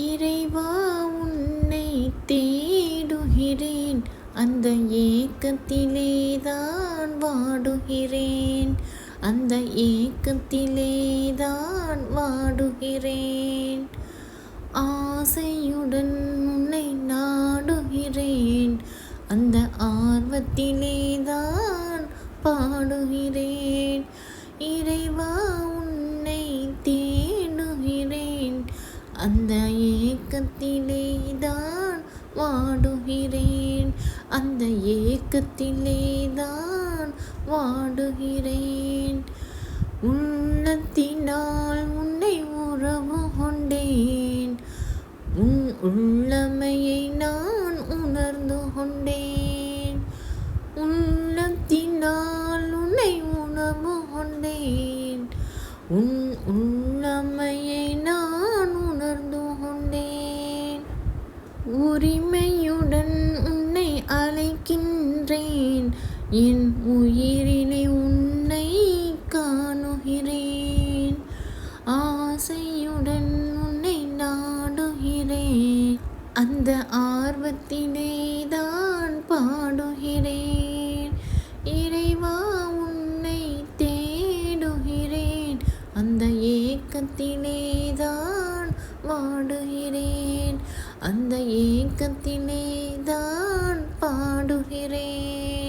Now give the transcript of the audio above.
இறைவா உன்னை தேடுகிறேன், அந்த ஏக்கத்திலேதான் வாடுகிறேன், அந்த ஏக்கத்திலேதான் வாடுகிறேன். ஆசையுடன் உன்னை நாடுகிறேன், அந்த ஆர்வத்திலேதான் பாடுகிறேன். இறைவா உன்னை தேடுகிறேன், அந்த ஏக்கத்திலேதான் வாடுகிறேன், அந்த ஏக்கத்திலேதான் வாடுகிறேன். உள்ளத்தினால் உன்னை உறவு கொண்டேன், உன் உள்ளமையை நான் உணர்ந்து கொண்டேன். உள்ளத்தினால் உன்னை உணர்வு கொண்டேன், உன் உள்ளமையை நான் உணர்ந்து கொண்டேன். உரிமையுடன் உன்னை அழைக்கின்றேன், என் உயிரினை உன்னை காணுகிறேன். ஆசையுடன் உன்னை நாடுகிறேன், அந்த ஆர்வத்திலேதான் பாடுகிறேன். இறைவா உன்னை தேடுகிறேன், அந்த ஏக்கத்திலேதான் வாடுகிறேன், அந்த ஏக்கத்திலேதான் பாடுகிறேன்.